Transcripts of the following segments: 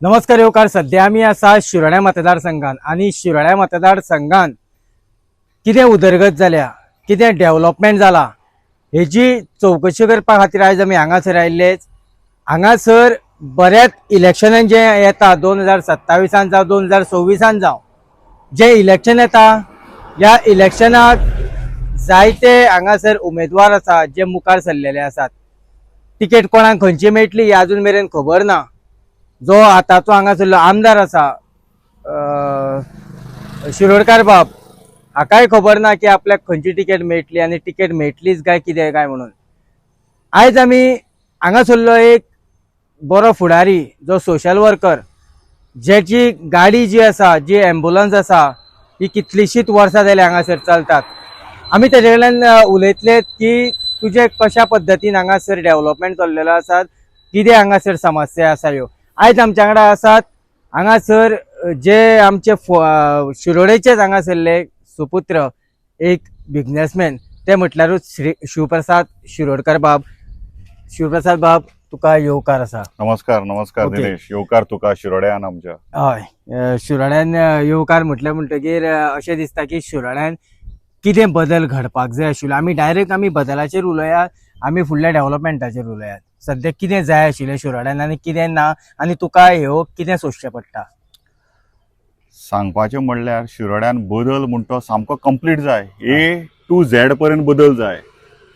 नमस्कार येवकार. सध्या आम्ही आसा शिरोड्या मतदारसंघात आणि शिरोड्या मतदारसंघात कितें उदरगत जाल्या, कितें डेव्हलपमेंट जाला हेची चौकशी करपा खातीर आयज आमी हांगासर आयिल्लेच. हांगासर बऱ्याच इलेक्शनान जे येता 2027 जावं 2026 जावं जे इलेक्शन येता, ह्या इलेक्शनाक जायते हांगासर उमेदवार आसा जे मुखार सरलेले आसात. तिकेट कोणाक खंयची मेळटली ही अजून मेरेन खबर ना. जो आताचो हांगासरलो आमदार आसा शिरोडकार बाब, हाकाय खबर ना की आपल्याक खंयची तिकेट मेळटली आनी तिकेट मेळटलीच काय कितें काय म्हणून. आयज आमी हांगासरलो एक बरो फुडारी जो सोशल वर्कर, ज्याची गाडी जी आसा, जी एम्ब्युलन्स आसा, ही कितलीशीच वर्सां जाली हांगासर चलतात. आमी तेजे कडल्यान उलयतले की तुजे कशा पद्दतीन हांगासर डेव्हलपमेंट चल्लेलो आसा, कितें हांगासर समस्या आसा ह्यो. आयज आमच्या वांगडा आसात हांगासर जे आमचे शिरोडेचेच हांगासरले सुपुत्र, एक बिझनेसमॅन, ते म्हटल्यारूच श्री शिवप्रसाद शिरोडकर बाब. शिवप्रसाद बाब, तुका येवकार आसा. नमस्कार नमस्कार दिनेश. येवकार तुका शिरोड्यान आमच्या. हय, शिरोड्यान येवकार म्हटले म्हणटगीर अशें दिसता की शिरोड्यान कितें बदल घडपाक जाय आशिल्लो. आमी बदलाचेर उलयात, आमी फुडल्या डेव्हलपमेंटाचेर उलयात. सध्या कितें जाय आशिल्लें शिरोड्यान आनी कितें ना, आनी तुका ह्यो कितें सोंसचें पडटा. सांगपाचें म्हणल्यार शिरोड्यान बदल म्हणतो सामको कंप्लीट जाय. A to Z पर्यंत बदल जाय.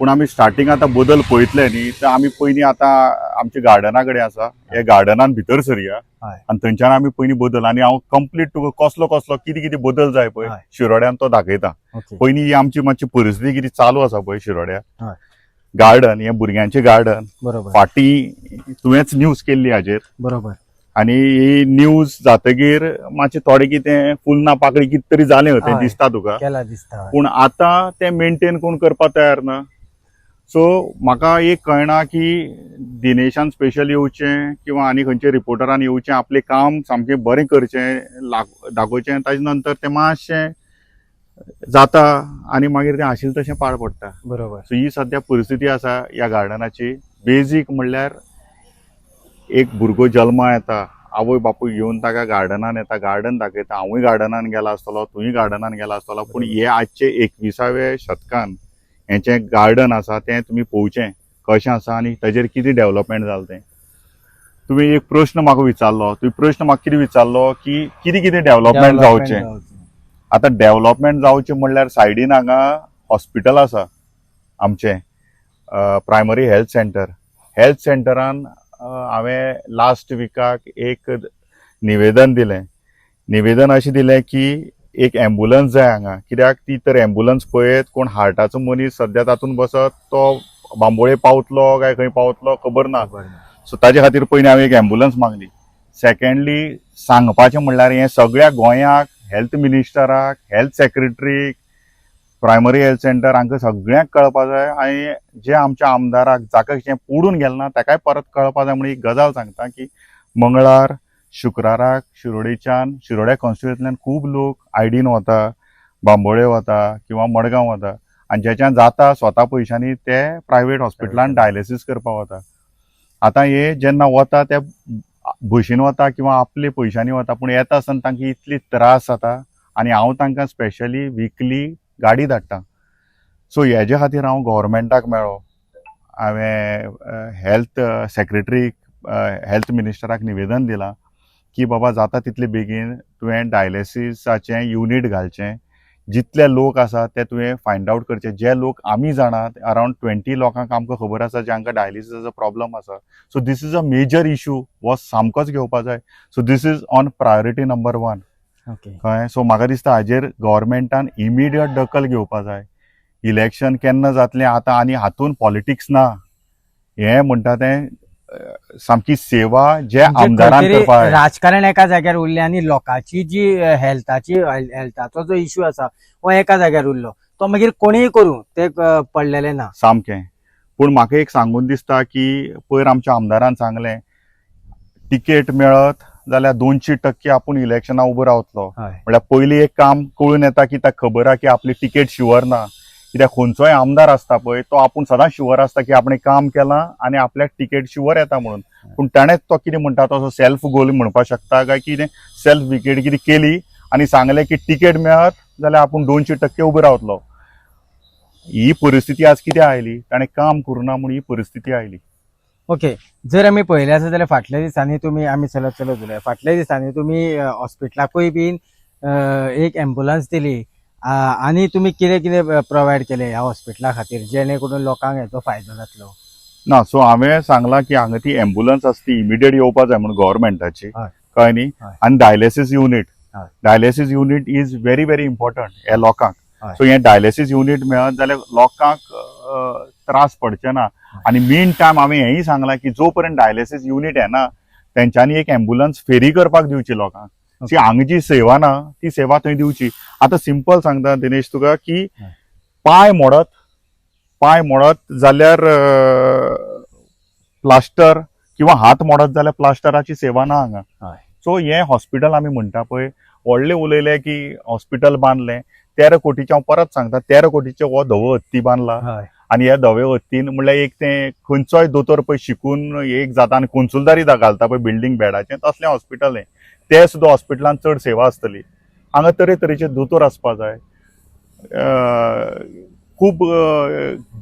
पूण आमी स्टार्टींग आतां बदल पळयतले न्ही, तर आमी पयलीं आतां आमच्या गार्डना कडेन आसा, हे गार्डनान भितर सरया आनी थंयच्यान आमी पयलीं बदल, आनी हांव कंप्लीट तुका कसलो कितें कितें बदल जाय पळय शिरोड्यान तो दाखयता. पयलीं ही आमची मातशी परिस्थिती कितें चालू आसा पळय शिरोड्या. गार्डन हे भुरग्यांचें गार्डन, बरोबर, फाटीं तुवेंच न्यूज केल्ली हाजेर. बरोबर. आनी ही न्यूज जातकीर मातशें थोडें कितें फुल ना पाकळी कितें तरी जालें तें दिसता तुका. दिसता. पूण आतां तें मेंटेन कोण करपाक तयार ना. सो म्हाका एक कळना की दिनेशान स्पेशल येवचें किंवा आनी खंयचे रिपोर्टरान येवचें, आपलें काम सामकें बरें करचें, दाखोवचें, ताजे नंतर तें मातशें जाता आनी मागीर तें आशिल्लें तशें पाड पडटा. बरोबर. सो ही सद्या परिस्थिती आसा ह्या गार्डनाची. बेजीक म्हणल्यार एक भुरगो जल्मा येता, आवय बापूय घेवन ताका गार्डनान येता, गार्डन दाखयता. हांवूय गार्डनान गेला आसतलो, तुयी गार्डनान गेला आसतलो, पूण हे आजचे 21व्या शतकान हेचें गार्डन आसा तें तुमी पळोवचें कशें आसा आनी ताजेर कितें डेव्हलपमेंट जालें तें. तुमी एक प्रश्न म्हाका विचारलो, तुवें प्रश्न म्हाका कितें विचारलो की कितें कितें डेव्हलपमेंट जावचें. आतां डेव्हलपमेंट जावचें म्हणल्यार सायडीन हांगा हॉस्पिटल आसा आमचें, प्रायमरी हेल्थ सेंटर. हेल्थ सेंटरान हांवें लास्ट विकाक एक निवेदन दिलें. निवेदन अशें दिलें की एक एम्ब्युलन्स जाय हांगा. कित्याक ती तर एम्ब्युलन्स पळयत कोण हार्टाचो मनीस सद्या तातूंत बसत, तो बांबोळे पावतलो काय खंय पावतलो खबर ना. सो ताजे खातीर पयलीं हांवें एक एम्ब्युलन्स मागली. सेकंडली सांगपाचें म्हणल्यार हें सगळ्या गोंयाक हेल्थ मिनिस्टराक, हेल्थ सेक्रेटरीक, प्रायमरी हेल्थ सेंटर हांकां सगळ्यांक कळपा जाय. आनी जे आमच्या आमदाराक जाका जें पडून गेलें ना ताकाय परत कळपा जाय. म्हणून एक गजाल सांगता की मंगळार शुक्राराक शिरोडेच्यान, शिरोड्या कॉन्स्टिट्युएंसींतल्यान खूब लोक आयडीन वता, बांबोळे वता किंवा मडगांव वता, आनी जेच्यान जाता स्वता पयशांनी ते प्रायवेट हॉस्पिटलान डायलिसीस करपाक वता. आतां हे जेन्ना वता ते बशीन वता किंवा आपले पयशांनी वता, पूण येता आसतना तांकां इतली त्रास जाता आनी हांव तांकां स्पेशली विकली गाडी धाडटां. सो हेजे खातीर हांव गव्हर्मेंटाक मेळ्ळो. हांवें हेल्थ सेक्रेटरीक, हेल्थ मिनिस्टराक निवेदन दिलां की बाबा जाता तितले बेगीन तुवें डायलिसीसाचें युनीट घालचें. जितले लोक आसा ते तुवें फायंड आवट करचे. जे लोक आमी जाणात अरावंड 20 लोकांक आमकां खबर आसा जांकां डायलिसीसाचो प्रॉब्लम आसा. So this is a major issue, हो सामकोच घेवपा जाय. So this is on priority number 1. कळ्ळें. सो म्हाका दिसता हाजेर गव्हर्मेंटान इमिडियट दखल घेवपा जाय. इलेक्शन केन्ना जातलें आतां आनी हातूंत पॉलिटिक्स ना. हें म्हणटा तें सामकी सेवा जे आमदारान करपा जाय. राजकारण एका जाग्यार उरलें आनी लोकांची जी हेल्थाचो जो इश्यू आसा हो एका जाग्यार उरलो. तो मागीर कोणीय करूं ते पडलेलें ना. सामकें. पूण म्हाका एक सांगून दिसता की पयर आमच्या आमदारान सांगलें तिकेट मेळत जाल्यार 200% आपूण इलेक्शनाक उबो रावतलो. म्हळ्यार पयलीं एक काम कळून येता की ताका खबर आहा की आपली तिकेट शुअर ना. कित्याक खंयचोय आमदार आसता पळय तो आपूण सदांच शुअर आसता की आपणें काम केलां आनी आपल्याक तिकेट शुअर येता म्हणून. पूण ताणें तो कितें म्हणटा तो सेल्फ गोल म्हणपाक शकता काय कितें सेल्फ विकेट कितें केली आनी सांगलें की टिकेट मेळत जाल्यार आपूण 200% उबो रावतलो. ही परिस्थिती आज कित्याक आयली? ताणें काम करुना म्हणून ही परिस्थिती आयली. ओके, जर आमी पळयलें आसा जाल्यार फाटल्या दिसांनी तुमी आमी चलत उलय फाटल्या दिसांनी तुमी हॉस्पिटलाकूय बीन एक एम्ब्युलन्स दिली आनी तुमी कितें कितें प्रोवायड केलें ह्या हॉस्पिटला खातीर जेणे करून लोकांक हेचो फायदो जातलो? ना, सो हांवें सांगलां की हांगा ती एम्ब्युलन्स आसा ती इमिडिएट येवपा जाय म्हणून गव्हर्मेंटाची, कळ्ळें न्ही. आनी dialysis unit is very very important ह्या लोकांक. सो हे डायलिसीस युनिट मेळत जाल्यार लोकांक त्रास पडचे ना. आनी मेन टायम हांवें हेंय सांगलां की जो पर्यंत डायलिसीस युनिट येना तेंच्यांनी एक एम्ब्युलन्स फेरी करपाक दिवची लोकांक. सी हांगा जी सेवा ना ती सेवा थंय दिवची. आतां सिंपल सांगता दिनेश तुका की पांय मोडत जाल्यार प्लास्टर किंवा हात मोडत जाल्यार प्लास्टराची सेवा ना हांगा. सो हे हॉस्पिटल आमी म्हणटा पळय व्हडले उलयले की हॉस्पिटल बांदलें 13 कोटीचे, हांव परत सांगता 13 कोटीचे हो धवो हत्ती बांदला. आनी ह्या धव्या हत्तीन म्हणल्यार एक ते खंयचोय दोतोर पळय शिकून एक जाता आनी कन्सुलदारी घालता पळय बिल्डींग बेडाचें तसलें हॉस्पिटल हें. ते सुद्दां हॉस्पिटलांत चड सेवा आसतली. हांगा तरेतरेचे दोतोर आसपा जाय. खूब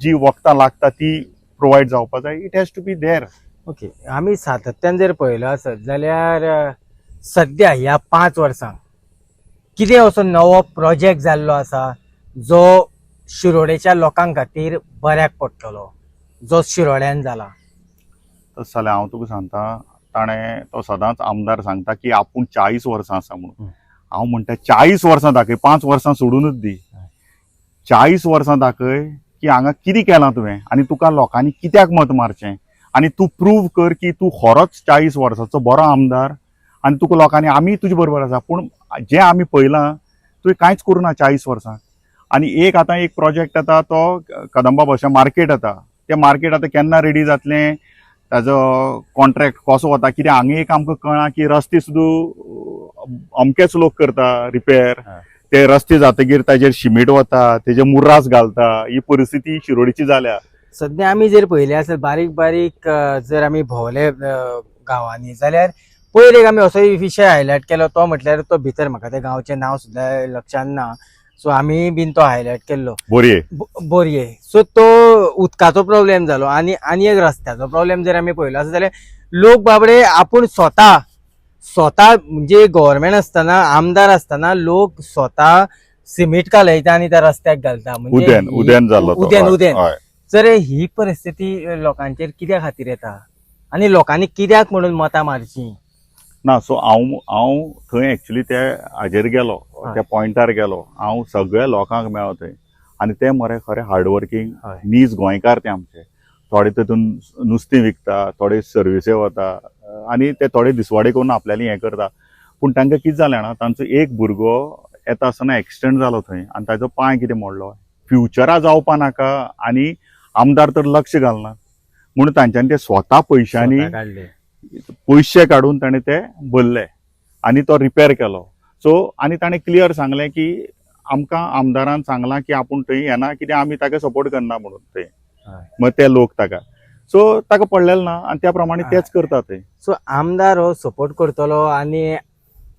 जी वखदां लागता ती प्रोवायड जावपा जाय. It has to be there. Okay, आमी सातत्यान जर पळयलो आसत जाल्यार सद्या ह्या 5 वर्सांक कितें असो नवो प्रोजेक्ट जाल्लो आसा जो शिरोडेच्या लोकांक खातीर बऱ्याक पडटलो, जो शिरोड्यान जाला? तस जाल्यार हांव तुका सांगता, ताणें तो सदांच आमदार सांगता की आपूण 40 वर्सां आसा म्हणून. हांव म्हणटा 40 वर्सां दाखय, 5 वर्सां सोडूनच दी. 40 वर्सां दाखय की हांगा कितें केलां तुवें आनी तुका लोकांनी कित्याक मत मारचें आनी तूं प्रूव कर की तूं खरोच 40 वर्साचो बरो आमदार आनी तुका लोकांनी आमी तुजे बरोबर आसा. पूण जें आमी पळयलां तुवें कांयच करुना 40 वर्सां. आनी एक आतां एक प्रोजेक्ट येता तो कदंबा भाशा मार्केट येता. तें मार्केट आतां केन्ना रेडी जातलें, ताजो कॉन्ट्रॅक्ट कसो वता, कित्याक हांगा एक आमकां कळना की रस्ते सुद्दां अमकेच लोक करता रिपेर. ते रस्ते जातकीर ताजेर शिमीट वता, तेजे मुर्रास घालता. ही परिस्थिती शिरोडीची जाल्या. सद्या आमी जर पळयलें आसत बारीक बारीक जर आमी भोंवले गांवांनी जाल्यार पयर एक आमी असो विशय हायलायट केलो तो म्हटल्यार तो भितर म्हाका त्या गांवचें नांव सुद्दां लक्षांत ना, सो आमी बीन तो हायलायट केल्लो बोरये. सो तो उदकाचो प्रॉब्लेम जालो आनी एक रस्त्याचो प्रॉब्लेम जर आमी पळयलो आसत जाल्यार लोक बाबडे आपूण स्वता म्हणजे गव्हर्मेंट आसतना आमदार आसतना लोक स्वता सिमीट घालयता आनी त्या रस्त्याक घालता. म्हणजे उदेन जर ही परिस्थिती लोकांचेर कित्या खातीर येता आनी लोकांनी कित्याक म्हणून मतां मारची ना? सो हांव थंय एक्चुअली ते हाजेर गेलो, त्या पॉयंटार गेलो. हांव सगळ्या लोकांक मेळ्ळो थंय आनी ते मरे खरे हार्डवर्कींग नीज गोंयकार ते आमचे. थोडे तितून नुस्तें विकता, थोडे सर्विसे वता आनी ते थोडे दिसवाडे करून आपल्याली हें करता. पूण तांकां कितें जालें ना, तांचो एक भुरगो येता आसतना एक्सिडेंट जालो थंय आनी ताजो पांय कितें मोडलो. फ्युचरा जावपा नाका आनी आमदार तर लक्ष घालना म्हणून तांच्यांनी ते स्वता पयशे काडून ताणें ते भरले आनी तो रिपेर केलो. सो आनी ताणें क्लियर सांगलें की आमकां आमदारान सांगलां की आपूण थंय येना कित्याक आमी ताका सपोर्ट करना म्हणून थंय. मग ते लोक ताका सो ताका पडलेलें ना आनी त्या प्रमाणे तेच करता थंय. सो आमदार हो सपोर्ट करतलो आनी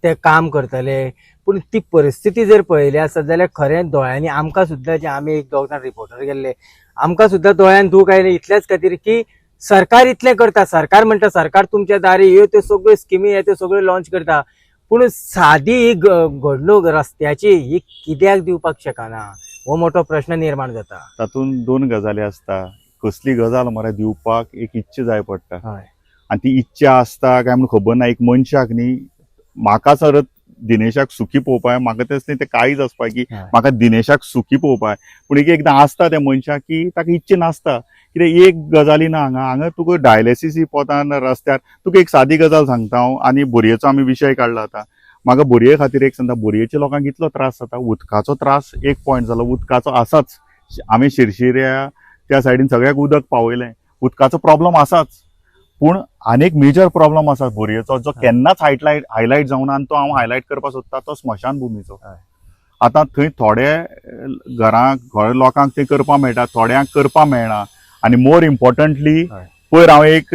ते काम करतले, पूण ती परिस्थिती जर पळयली आसत जाल्यार खरें दोळ्यांनी आमकां सुद्दां जे आमी एक दोग जाण रिपोर्टर गेल्ले आमकां सुद्दां दोळ्यान दूख आयलें इतलेच खातीर की सरकार इतलें करता. सरकार म्हणटा सरकार तुमच्या दारी ह्यो त्यो सगळ्यो स्किमी त्यो सगळ्यो लॉन्च करता, पूण सादी ही घडणूक रस्त्याची ही कित्याक दिवपाक शकना हो मोठो प्रश्न निर्माण जाता. तातूंत 2 गजाली आसता. कसली गजाल मरे दिवपाक एक इच्छा जाय पडटा आनी ती इच्छा आसता काय म्हणून खबर ना. एक मनशाक न्ही, म्हाका सर दिनेशाक सुखी पळोवपाक म्हाका तेच न्ही, ते काळीच आसपाक की म्हाका दिनेशाक सुखी पळोवपाक. पूण एकदां आसता त्या मनशाक की ताका इच्छा नासता. कित्याक एक गजाली ना हांगा तुका डायलिसीस पोतान रस्त्यार. तुका एक सादी गजाल सांगता हांव आनी बोरयेचो आमी विशय काडला आतां. म्हाका बोरये खातीर एक सांगता, बोरयेच्या लोकांक इतलो त्रास जाता. उदकाचो त्रास एक पॉयंट जालो, उदकाचो आसाच. आमी शिरशिऱ्या त्या सायडीन सगळ्याक उदक पावयलें, उदकाचो प्रॉब्लम आसाच. पूण आनीक मेजर प्रॉब्लम आसा बोरयेचो जो केन्नाच हायलायट जावना आनी तो हांव हायलायट करपाक सोदता, तो स्मशान भुमीचो. आतां थंय थोडे घरांक लोकांक ते करपाक मेळटा, थोड्यांक करपाक मेळना. आनी मोर इम्पॉर्टंटली पयर हांव एक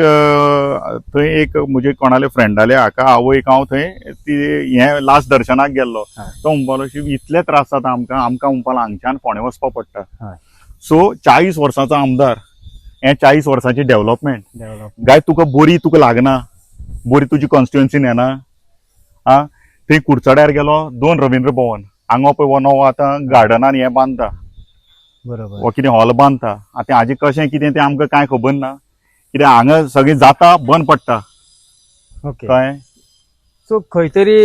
थंय एक म्हजे कोणाले फ्रेंडाले हाका आवयक हांव थंय ती हें लास्ट दर्शनाक गेल्लो. हय. तो म्हणपालो शिव इतले त्रास जाता आमकां म्हणपाक हांगच्यान फोंड्या वचपा पडटा. हय. सो 40 वर्सांचो आमदार हें 40 वर्सांची डेव्हलपमेंट डेव्हलप गाय तुका लागना, बरी तुजी कॉन्स्टिट्युएन्सी येना. थंय कुडचड्यार गेलो 2 रवींद्र भवन, हांगा पळय वो नवो आतां गार्डनान हें बांदता, बरोबर. वो कितें हॉल बांदता. आतां हाजें कशें कितें तें आमकां कांय खबर ना, कित्याक हांगा सगळें जाता बंद पडटा ओके. कळ्ळें. सो खंय तरी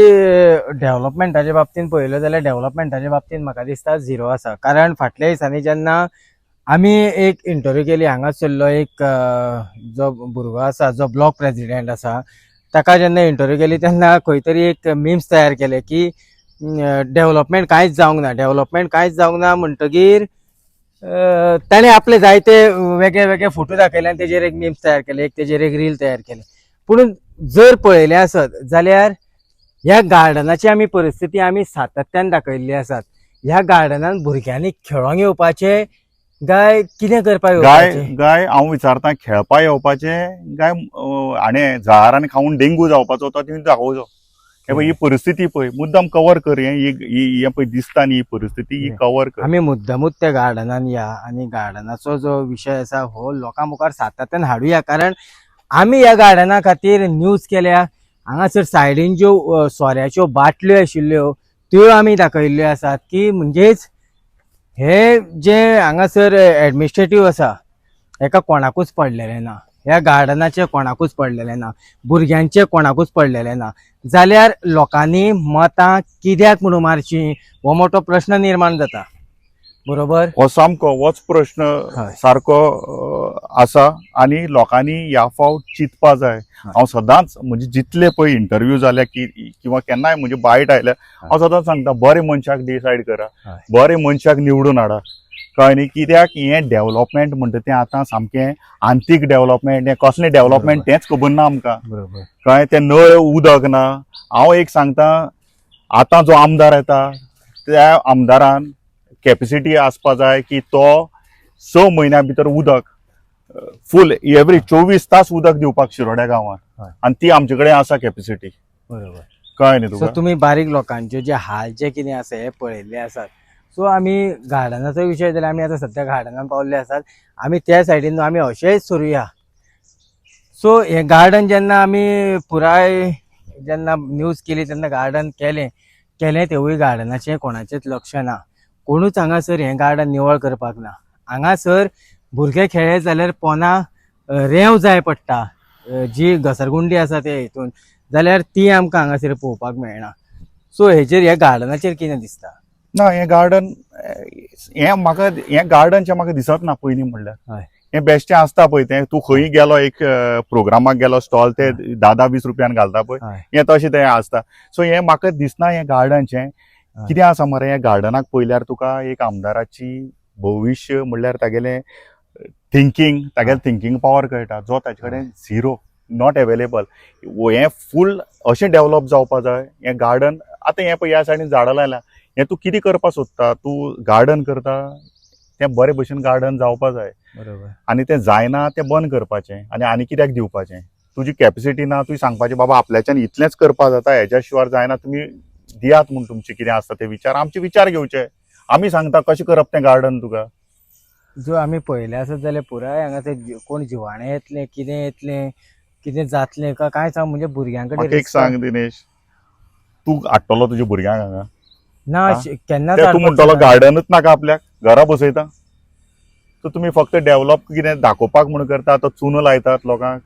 डेव्हलपमेंटाच्या बाबतींत पळयलें जाल्यार डेव्हलपमेंटाच्या बाबतींत म्हाका दिसता झिरो आसा. कारण फाटल्या दिसांनी जेन्ना आमी एक इंटरव्यू केली हांगासरलो एक जो भुरगो आसा जो ब्लॉक प्रेसिडेंट आसा ताका जेन्ना इंटरव्यू केली तेन्ना खंय तरी एक मिम्स तयार केले की डेव्हलपमेंट कांयच जावंक ना म्हणटगीर ताणें आपले जायते वेगळे वेगळे फोटो दाखयले आनी तेजेर एक मिम्स तयार केले, तेजेर एक रील तयार केले. पूण जर पळयलें आसत जाल्यार ह्या गार्डनाची आमी परिस्थिती आमी सातत्यान दाखयल्ली आसात. ह्या गार्डनान भुरग्यांनी खेळोंक येवपाचें गाय कितें करपाक येवपाचें? गाय हांव विचारता खेळपा येवपाचें गाय हाणें जळारांनी खावून डेंगू जावपाचो तो तुवें दाखोवचो. हे पळय ही परिस्थिती पळय मुद्दाम कवर कर. हें पळय दिसता न्ही ही परिस्थिती ही कवर कर. आमी मुद्दामूच त्या गार्डनान या आनी गार्डनाचो जो विशय आसा हो लोकां मुखार सातत्यान हाडुया. कारण आमी ह्या गार्डना खातीर न्यूज केल्या, हांगासर सायडीन ज्यो सोऱ्याच्यो बाटल्यो आशिल्ल्यो त्यो आमी दाखयल्ल्यो आसात की म्हणजेच हे जे हांगासर एडमिनिस्ट्रेटीव आसा हेका कोणाकूच पडलेलें ना, ह्या गार्डनाचें कोणाकूच पडलेलें ना, भुरग्यांचें कोणाकूच पडलेलें ना. जाल्यार लोकांनी मतां कित्याक म्हणून मारची हो मोठो प्रश्न निर्माण जाता. बरोबर. हो सामको होच प्रश्न हय. सारको आसा आनी लोकांनी ह्या फावट चिंतपा जाय. हांव सदांच म्हणजे जितले पळय इंटरव्यू जाल्या किंवा केन्नाय म्हणजे बायट आयल्या हांव सदांच सांगता बरे मनशाक डिसायड करा, बरे मनशाक निवडून हाडा. कळ्ळें न्ही. कित्याक हें डेव्हलपमेंट म्हणटा तें आतां सामकें आंतीक डेव्हलपमेंट, हें कसलें डेव्हलपमेंट तेंच खबर ना आमकां. बरोबर. कळ्ळें. तें नळ उदक ना. हांव एक सांगता आतां जो आमदार येता त्या आमदारान कॅपेसिटी आसपा जाय की तो 6 म्हयन्या भितर उदक फूल एवरी 24 तास उदक दिवपाक शिरोड्या गांवांत आनी ती आमचे कडेन आसा कॅपेसिटी. बरोबर. कळ्ळें न्ही सो तुका. तुमी बारीक लोकांचे जे हाल जे कितें आसा हे पळयल्ले आसात. सो आमी गार्डनाचो विशय जाल्यार आमी आतां सद्या गार्डनान पावल्ले आसात. आमी त्या सायडीन आमी अशेंच सरुया. सो हें गार्डन जेन्ना आमी पुराय जेन्ना न्यूज केली तेन्ना गार्डन केलें तेवूय गार्डनाचें कोणाचेंच लक्ष ना. कोणूच हांगासर हें गार्डन निवळ करपाक ना. हांगासर भुरगे खेळ्ळे जाल्यार पोना रेंव जाय पडटा, जी घसरगुंडी आसा ते हितून जाल्यार ती आमकां हांगासर पळोवपाक मेळना. सो हेजेर ह्या गार्डनाचेर कितें दिसता? ना हें गार्डन हें गार्डनचें म्हाका दिसत ना पयलीं म्हणल्यार. हय. हें बेश्टें आसता पळय तें तूं खंय गेलो एक प्रोग्रामाक गेलो स्टॉल ते 10-20 रुपयान घालता पळय हें तशें तें आसता. सो हें म्हाका दिसना हें गार्डनचें. कितें आसा मरे हें गार्डनाक पयल्यार तुका एक आमदाराची भविश्य म्हणल्यार तागेलें थिंकींग पावर कळटा जो ताचे कडेन झिरो, नॉट अवेलेबल. हें फूल अशें डेव्हलप जावपा जाय. हें गार्डन आतां हें पळय ह्या सायडीन झाडां लायला, हें तूं कितें करपा सोदता? तूं गार्डन करता तें बरे भशेन गार्डन जावपा जाय. बरोबर. आनी तें जायना तें बंद करपाचें आनी कित्याक दिवपाचें. तुजी कॅपेसिटी ना, तुवें सांगपाचें बाबा आपल्याच्यान इतलेंच करपा जाता, हेज्या शिवाय जायना, तुमी दियात म्हूण तुमचें कितें आसता ते विचार, आमचे विचार घेवचे. आमी सांगता कशें करप तें गार्डन तुका. जो आमी पळयलें आसत जाल्यार पुराय हांगासर कोण जिवाणें येतलें, कितें जातलें काय सांग. म्हणजे भुरग्यां कडेन एक सांग दिनेश, तूं हाडटलो तुज्या भुरग्यांक हांगा ना केन्नाच तूं म्हणटलो गार्डनूच नाका आपल्याक घरा बसयता. सो तुमी फक्त डेव्हलप कितें दाखोवपाक म्हूण करता, तो चुनो लायतात लोकांक.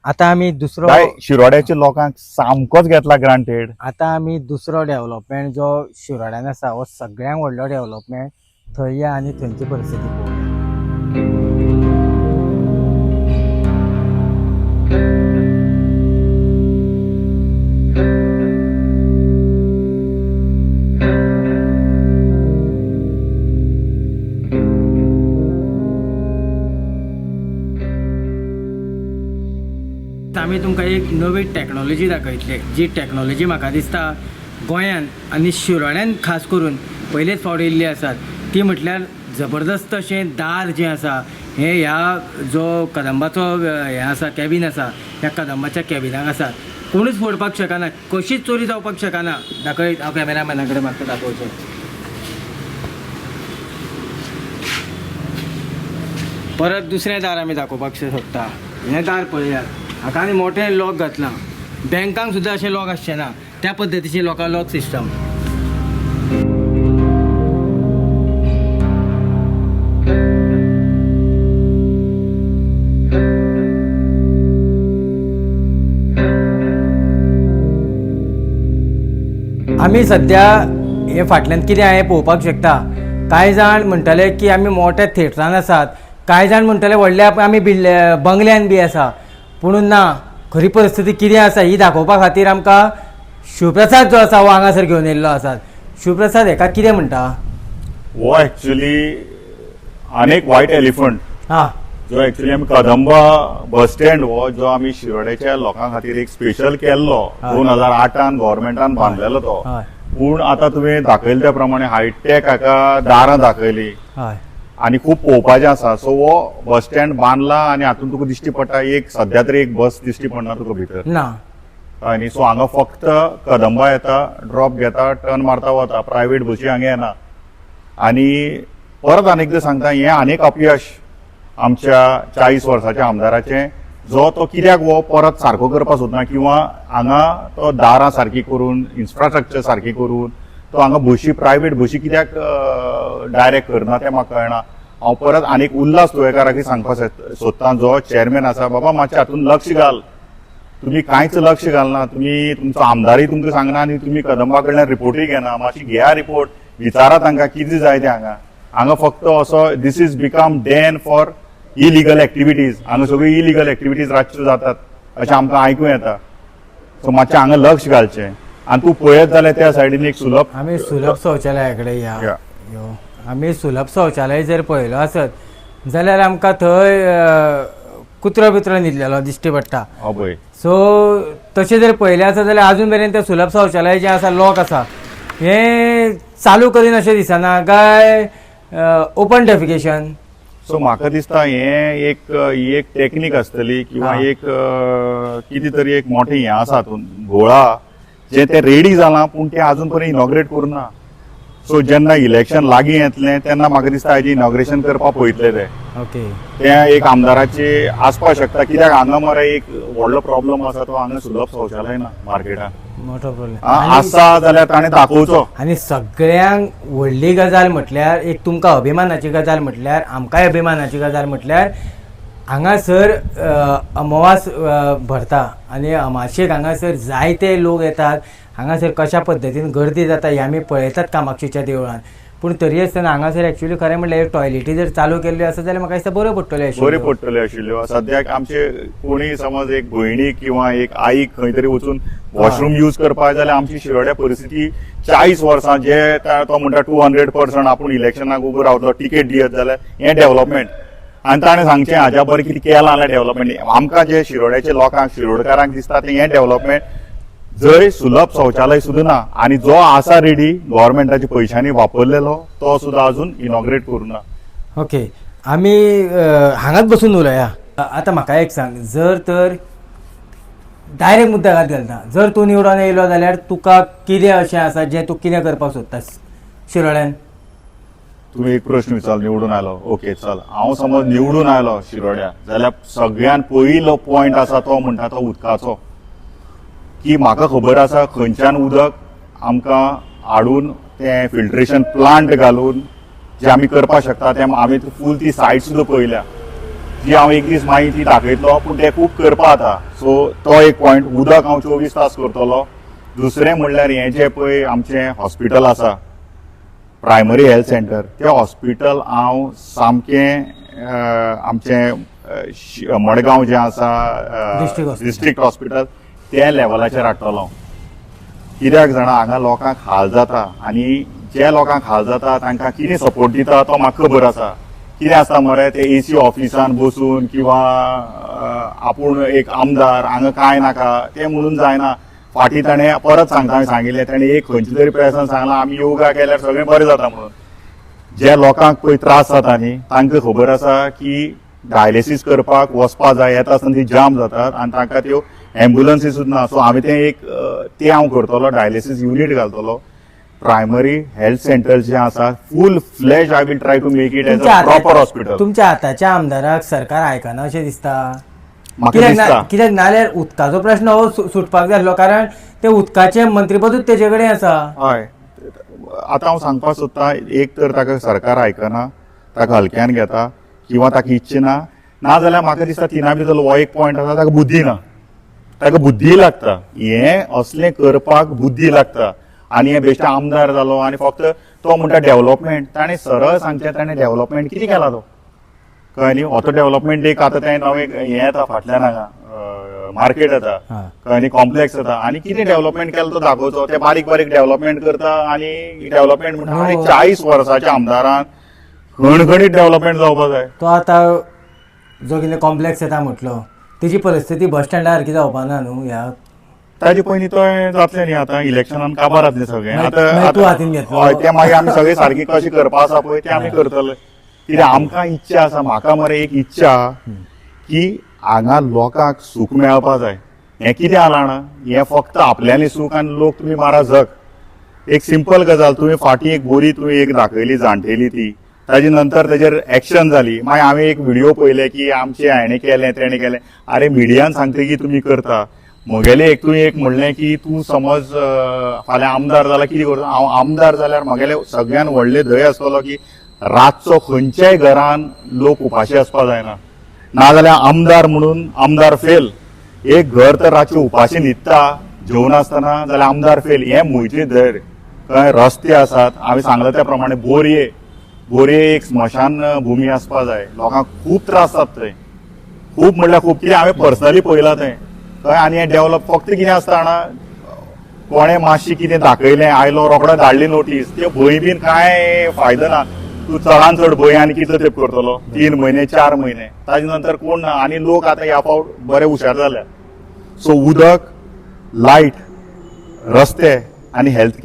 आतां आमी दुसरो शिरोड्याच्या लोकांक सामकोच घेतला ग्रांटेड. आतां आमी दुसरो डेव्हलपमेंट जो शिरोड्यान आसा हो सगळ्यांत व्हडलो डेव्हलपमेंट थंय या आनी थंयची परिस्थिती पळोवया. आमी तुमकां एक नवी टॅक्नॉलॉजी दाखयतले, जी टॅक्नॉलॉजी म्हाका दिसता गोंयान आनी शिरोड्यान खास करून पयलेच फावट येयल्ली आसात. ती म्हटल्यार जबरदस्त अशें दार जें आसा हे ह्या जो कदंबाचो हे आसा कॅबिन आसा ह्या कदंबाच्या कॅबिनाक आसा कोणूच फोडपाक शकना, कशीच चोरी जावपाक शकना. दाखय, हांव कॅमेरामॅना कडेन मागता दाखोवचें. परत दुसरें दार आमी दाखोवपाक सोदता. हें दार पळयात, हाका आनी मोठें लॉक घातलां. बँकांक सुद्दां अशें लॉक आसचें ना, त्या पद्दतीची लोकां लॉक सिस्टम. आमी सध्या हे फाटल्यान कितें हांवें पळोवपाक शकता. कांय जाण म्हणटाले की आमी मोठ्या थिएटरान आसात, कांय जाण म्हणटाले व्हडल्या आमी बंगल्यान बी आसा. पूण ना, खरी परिस्थिती कितें आसा ही दाखोवपा खातीर आमकां शिवप्रसाद जो आसा हो हांगासर घेवन येयल्लो आसा. शिवप्रसाद हेका कितें म्हणटा? हो एक्चुअली अनेक व्हायट एलिफंट हां जो एक्चुअली आमी कदंबा बस स्टँड हो जो आमी शिरोड्याच्या लोकां खातीर एक स्पेशल केल्लो 2008 गव्हर्मेंटान बांदलेलो तो. हय पूण आतां तुवें दाखयले त्या प्रमाणे हायटेक हाका दारां दाखयली हय आनी खूब पळोवपाचें आसा. सो हो बस स्टँड बांदला आनी हातूंत तुका दिश्टी पडटा एक सध्या तरी एक बस दिश्टी पडना तुका भितर. ना. आनी सो हांगा फक्त कदंबा येता, ड्रॉप घेता, टर्न मारता वता. प्रायवेट बसी हांगा येना. आनी परत आनीकदां सांगता, हें आनीक अपयश आमच्या 40 वर्साच्या आमदाराचें, जो तो कित्याक हो परत सारको करपाक सोदना किंवा हांगा तो दारां सारकी करून इन्फ्रास्ट्रक्चर सारकी करून तो हांगा बशी प्रायवेट बशी कित्याक डायरेक्ट करना तें म्हाका कळना. हांव परत आनीक उल्हास तुयेकाराक सांगपाक सोदतां जो चेअरमॅन आसा, बाबा मातशें हातूंत लक्ष घाल. तुम्ही कांयच लक्ष घालना, तुम्ही तुमचो आमदारय तुमकां सांगना आनी तुमी कदंबा कडल्यान रिपोर्टूय घेना. मातशी घेया रिपोर्ट, विचारा तांकां कितें जाय तें हांगा फक्त असो this is become den for illegal activities. हांगा सगळ्यो इलिगल एक्टिविटीज रातच्यो जातात अशें आमकां आयकूं येता. सो मातशें हांगा लक्ष घालचें. आनी तूं पळयत जाल्यार त्या सायडीन एक सुलभ आमी सुलभ शौचालया कडेन या. आमी सुलभ शौचालय जर पळयलो आसत जाल्यार आमकां थंय कुत्रो बित्रो न्हिदलेलो दिश्टी पडटा. पळय. सो तशें जर पळयलें आसा जाल्यार अजून मेरेन तें सुलभ शौचालय जें आसा लॉक आसा हें चालू करीन अशें दिसना काय ओपन डेफिकेशन. सो म्हाका दिसता हें ही एक टेक्नीक आसतली किंवा एक कितें तरी एक मोठें हें आसा हातूंत घोळा जें तें रेडी जालां पूण तें आजून पर्यंत इनॉग्रेट करूं ना. सो जेन्ना इलेक्शन लागीं येतलें तेन्ना म्हाका दिसता हेजें इनॉग्रेशन करपाक पळयतले ते. ओके. तें एक आमदाराची आसपाक शकता कित्याक हांगा मरे एक व्हडलो प्रॉब्लम आसा तो हांगा सुलभ शौचालय ना मार्केटान. मोठो प्रॉब्लेम आसा जाल्यार ताणें दाखोवचो. आनी सगळ्यांक व्हडली गजाल म्हटल्यार एक तुमकां अभिमानाची गजाल म्हटल्यार आमकांय अभिमानाची गजाल म्हटल्यार हांगासर अमावास भरता आनी अमाशेक हांगासर जायते लोक येतात. हांगासर कशा पद्दतीन गर्दी जाता हे आमी पळयतात कामाक्षीच्या देवळान. पूण तरी आसतना हांगासर एक्चुअली खरें म्हणल्यार टॉयलेटी जर चालू केल्ल्यो आसा जाल्यार म्हाका दिसता बऱ्यो पडटल्यो आशिल्ल्यो. सद्याक आमचे कोणी समज एक भयणीक किंवा एक आईक खंय तरी वचून वॉशरूम यूज करपाक जाल्यार आमची शिरोड्या परिस्थिती 40 वर्सां जे तो म्हणटा 200% आपूण इलेक्शनाक उबो रावतलो टिकेट दियत जाल्यार हें डेव्हलपमेंट. आनी ताणें सांगचें हाज्या बरें कितें केलां जाल्यार डेव्हलपमेंट. आमकां जे शिरोड्याच्या लोकांक शिरोडकारांक दिसता तें हें डेव्हलपमेंट. जंय सुलभ शौचालय सुद्दां ना आनी जो आसा रेडी गव्हर्मेंटाच्या पयशांनी वापरलेलो तो सुद्दां अजून इनॉग्रेट करूं ना. ओके. आमी हांगाच बसून उलया. आतां म्हाका एक सांग, जर तर डायरेक्ट मुद्दागात घालता, जर तूं निवडून येयलो जाल्यार तुका कितें अशें आसा जें तूं कितें करपाक सोदतास शिरोड्यान? तुम्ही एक प्रश्न विचारलो निवडून आयलो. ओके चल, हांव समज निवडून आयलो शिरोड्या जाल्यार सगळ्यात पयलो पॉयंट आसा तो म्हणटा तो उदकाचो. की म्हाका खबर आसा खंयच्यान उदक आमकां हाडून तें फिल्ट्रेशन प्लांट घालून जे आमी करपाक शकता तें आमी फूल ती सायट सुद्दां पळयल्या जी हांव एक दीस मागीर ती दाखयतलो. पूण तें खूब करपा जाता. सो तो एक पॉयंट. उदक हांव 24 तास करतलो. दुसरें म्हणल्यार हें जें पळय आमचें हॉस्पिटल आसा प्रायमरी हेल्थ सेंटर तें हॉस्पिटल हांव सामकें आमचें मडगांव जें आसा डिस्ट्रिक्ट हॉस्पिटल त्या लेवलाचेर हाडटलो. कित्याक जाणा हांगा लोकांक हाल जाता आनी जे लोकांक हाल जाता तांकां कितें सपोर्ट दिता तो म्हाका खबर आसा. कितें आसता मरे ते AC ऑफिसान बसून किंवा आपूण एक आमदार हांगा कांय नाका तें म्हणून जायना. फाटीं ताणें परत सांगिल्लें ताणें एक खंयचे तरी प्रेसान सांगलां आमी योगा केल्यार सगळें बरें जाता म्हणून. जे लोकांक पळय त्रास जाता न्ही तांकां खबर आसा की डायलिसीस करपाक वचपा जाय येता आसतना ती जाम जातात आनी तांकां त्यो एम्ब्युलन्सी सुद्दां ना. सो हांवें तें हांव करतलो, डायलिसीस युनीट घालतलो. प्रायमरी हेल्थ सेंटर जे आसा full flash I will try to make it as a proper hospital. तुमच्या आतांच्या आमदाराक सरकार आयकना अशें दिसता. म्हाका दिसता कित्याक नाल्यार उदकाचो प्रश्न हो सुटपाक जाय आसलो, कारण ते उदकाचे मंत्रीपदूच तेजे कडेन आसा. हय, आतां हांव सांगपाक सोदतां, एक तर ताका सरकार आयकना, ताका हलक्यान घेता किंवा ताका इच्छा ना, नाजाल्यार म्हाका दिसता तिना भितर हो एक पॉयंट आसा, ताका बुद्धी ना. ताका बुद्धी लागता, हें असलें करपाक बुद्धी लागता. आनी हे बेश्टे आमदार जालो आनी फक्त तो म्हणटा डेव्हलपमेंट. ताणें सरळ सांगचें, ताणें डेव्हलपमेंट कितें केला तो कळ्ळें न्ही. हो तो डेव्हलपमेंट एक आतां तें नवें हें येता फाटल्यान हांगा मार्केट येता कळ्ळें न्ही, कॉम्प्लेक्स येता, आनी कितें डेव्हलपमेंट केला तो दाखोवचो. ते बारीक बारीक डेव्हलपमेंट करता आनी डेव्हलपमेंट म्हणटा. आनी 40 वर्साच्या आमदारान खणखणीत डेव्हलपमेंट जावपाक जाय. तो आतां जो कितें कॉम्प्लेक्स येता म्हटलो, तेजी परिस्थिती बस स्टँडा सारकी जावपाना न्हू. ह्या ताजे पयलीं तो जातलें न्ही. आतां इलेक्शनान काबार जातलें सगळें. मागीर तूं हातीन घेतलो. हय, तें मागीर आमी सगळें सारकी कशें करपा आसा पळय तें आमी करतले. कित्याक आमकां इच्छा आसा, म्हाका मरे एक इच्छा की हांगा लोकांक सूख मेळपा जाय. हें कितें जालां जाणा, हें फक्त आपल्यालें सूख आनी लोक तुमी मारा जग. एक सिंपल गजाल, तुवें फाटीं एक बरी तुवें एक दाखयली जाणटेली ती, ताजे नंतर ताजेर एक्शन जाली. मागीर हांवें एक व्हिडिओ पळयले की आमचें हाणें केलें तेणें केलें. आरे मिडियान सांगता की तुमी करता. म्हगेलें एक तुवें एक म्हणलें की तूं समज फाल्यां आमदार जाल्यार कितें करता. हांव आमदार जाल्यार म्हगेलें सगळ्यान व्हडलें धंय आसतलो की रातचो खंयच्याय घरान लोक उपाशी आसपा जायना. नाजाल्यार आमदार म्हणून आमदार फेल. एक घर तर रातचे उपाशी न्हिदता जेवनासतना जाल्यार आमदार फेल. हें मुळचें धैर्य. कळ्ळें. रस्ते आसात, हांवें सांगलां त्या प्रमाणे बोरये एक स्मशान भुमी आसपा जाय. लोकांक खूब त्रास जाता थंय, खूब म्हणल्यार खूब. कितें हांवें पर्सनली पळयलां थंय कळ्ळें. आनी हें डेव्हलप फक्त कितें आसता जाणा, कोणें मातशी कितें दाखयलें आयलो रोखडो धाडली नोटीस, त्यो भंय बीन कांय फायदो ना. तूं चडान चड भंय आनी कितलो तेंप करतलो. 3 म्हयने 4 म्हयने ताजे नंतर कोण ना. आनी लोक आतां ह्या फावट बरे हुशार जाल्या. सो उदक, लायट, रस्ते आनी health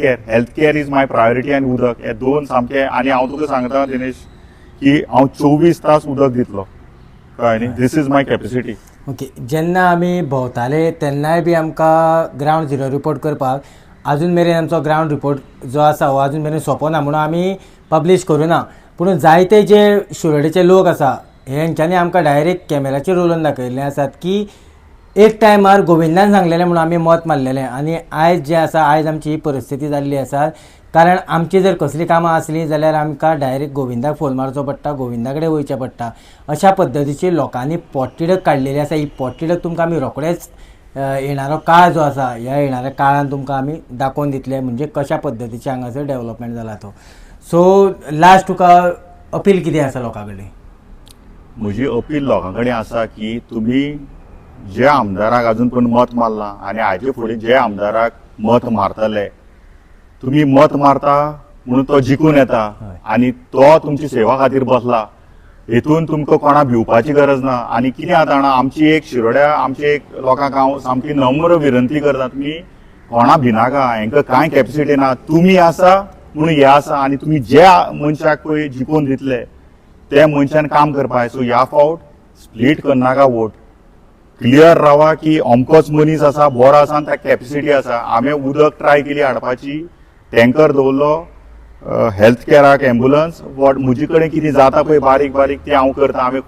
care is my priority. आनी उदक हे दोन सामके. आनी हांव तुका सांगता दिनेश की हांव 24 तास उदक दितलो कळ्ळें न्ही. दिस इज माय कॅपेसिटी. ओके. जेन्ना आमी भोंवताले तेन्नाय बी आमकां ग्रावंड झिरो रिपोर्ट करपाक अजून मेरेन आमचो ग्रावंड रिपोर्ट जो आसा हो अजून मेरेन सोंपोना म्हणून आमी पब्लीश करूना. पूण जायते जे शिरोडेचे लोक आसा हेंच्यांनी आमकां डायरेक्ट कॅमेराचेर उलोवन दाखयल्लें आसात की एक टायमार गोविंदान सांगलेलें म्हणून आमी मत मारलेलें. आनी आयज जें आसा, आयज आमची ही परिस्थिती जाल्ली आसा, कारण आमची जर कसली कामां आसलीं जाल्यार आमकां डायरेक्ट गोविंदाक फोन मारचो पडटा, गोविंदा कडेन वयचें पडटा. अशा पद्दतीची लोकांनी पोटतिडक काडलेली आसा. ही पोटतिडक तुमकां आमी रोखडेच येणारो काळ जो आसा ह्या येणाऱ्या काळान तुमकां आमी दाखोवन दितले, म्हणजे कशा पद्दतीचे हांगासर डेव्हलपमेंट जाला तो. सो लास्ट तुका अपील कितें आसा लोकां कडेन? म्हजी अपील लोकां कडेन आसा की तुमी जे आमदाराक अजून पण मत मारला आनी हाजे फुडें जे आमदाराक मत मारतले, तुमी मत मारता म्हणून तो जिखून येता आनी तो तुमची सेवा खातीर बसला. हेतून तुमकां कोणा भिवपाची गरज ना. आनी कितें जाता जाणा, आमची एक शिरोड्या आमचे एक लोकांक हांव सामकी नम्र विनंती करता, तुमी कोणा भिनाका. हांकां कांय कॅपेसिटी ना. तुमी आसा म्हणून हे आसा आनी तुमी ज्या मनशाक पळय जिखून दितले त्या मनशान काम करपाक. सो ह्या फावट स्प्लीट करनाका वोट. क्लियर रावा की अमकोच मनीस आसा, बरो आसा आनी ताका कॅपेसिटी आसा. हांवें उदक ट्राय केली हाडपाची, टँकर दवरलो, हेल्थ केअराक एम्ब्युलन्स. बट म्हजे कडेन कितें जाता पळय बारीक बारीक तें हांव करता. हांवें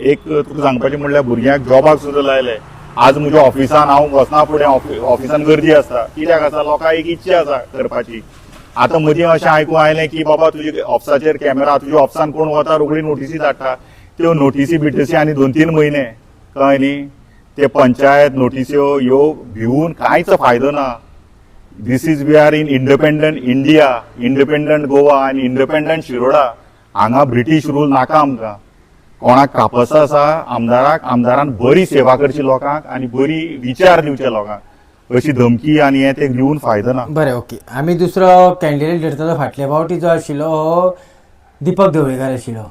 एक तुका सांगपाचें म्हणल्यार भुरग्यांक जॉबाक सुद्दां लायले. आज म्हज्या ऑफिसान हांव वचना फुडें ऑफिसान गर्दी आसता. कित्याक आसा, लोकांक एक इच्छा आसा करपाची. आतां मदीं अशें आयकूं आयलें की बाबा तुज्या ऑफिसाचेर कॅमेरा, तुज्या ऑफिसान कोण वता रोखडी नोटीसी धाडटा. त्यो नोटीसी बिटीसी आनी 2-3 म्हयने कळ्ळें न्ही. ते पंचायत नोटीस्यो ह्यो भिवून कांयच फायदो ना. This is we are in independent India, independent Goa आनी इंडिपेंडंट शिरोडा. हांगा ब्रिटीश रूल नाका आमकां. कोणाक कापस आसा आमदारान बरी सेवा करची लोकांक आनी बरी विचार दिवचे लोकांक. अशी धमकी आनी हें ते दिवन फायदो ना. बरें, ओके. आमी दुसरो कॅन्डिडेट धरतलो. फाटल्या फावटी जो आशिल्लो हो दिपक ढवळीकर आशिल्लो.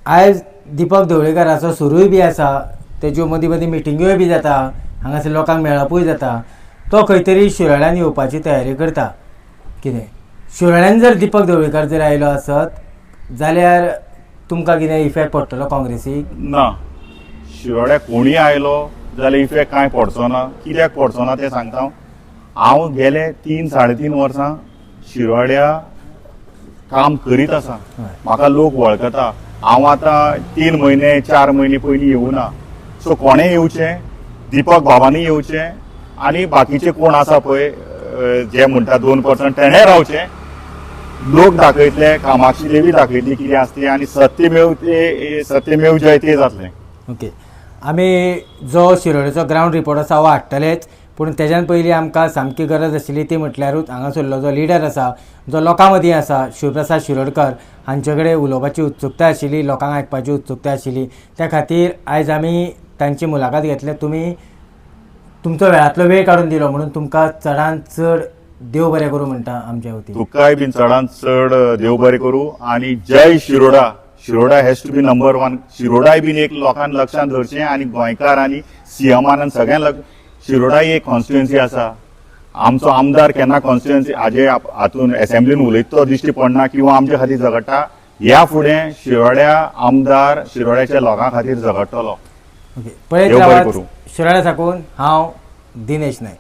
आयज दिपक ढवळीकराचो सुरूय बी आसा, तेज्यो मदीं मदीं मिटिंग्योय बी जाता, हांगासर लोकांक मेळपूय जाता. तो खंय तरी शिरोड्यान येवपाची तयारी करता. कितें शिरोड्यान जर दिपक ढवळीकर जर आयलो आसत जाल्यार तुमकां कितें इफेक्ट पडटलो काँग्रेसीक? ना, शिरोड्याक कोणी आयलो जाल्यार इफेक्ट कांय पडचो ना. कित्याक पडचो ना तें सांगता हांव गेले 3-3.5 वर्सां शिरोड्या काम करीत आसा. म्हाका लोक वळखता. हांव आतां 3 म्हयने 4 म्हयने पयलीं येवना. सो कोणें येवचें, दिपक बाबांनी येवचें आनी बाकीचे कोण आसा पळय जे म्हणटा 2% तेणें रावचें. लोक दाखयतले, कामाक्षी देवी दाखयतली कितें आसता तें आनी सत्यमेव जयते जातलें. ओके, आमी जो शिरोडेचो ग्रावंड रिपोर्ट आसा हो हाडटलेच, पूण तेज्यान पयलीं आमकां सामकी गरज आशिल्ली ती म्हटल्यारूच हांगासरलो जो लिडर आसा, जो लोकां मदीं आसा, शिवप्रसाद शिरोडकर हांचे कडेन उलोवपाची उत्सुकताय आशिल्ली, लोकांक आयकपाची उत्सुकताय आशिल्ली. त्या खातीर आयज आमी तांची मुलाखत घेतली. तुमी तुमचो वेळांतलो वेळ काडून दिलो म्हणून तुमकां चडांत चड देव बरें करूं म्हणटा आमच्या वतीन. तुकाय बीन चडांत चड देव बरें करूं आनी जय Shiroda. Shiroda has to be number 1. शिरोडाय बीन एक लोकांनी लक्षांत धरचें आनी गोंयकार आनी सीएमान सगळ्यांक शिरोडा ही एक कॉन्स्टिट्युएन्सी आसा. आमचो आमदार केन्ना कॉन्स्टिट्युएन्सी हाजे हातून असेंब्लीन उलयता तो दिश्टी पडना किंवा आमचे खातीर झगडटा. ह्या फुडें शिरोड्या आमदार शिरोड्याच्या लोकां खातीर झगडटलो. ओके, पळयत रावात. शिरोड्या साकून हांव दिनेश नायक.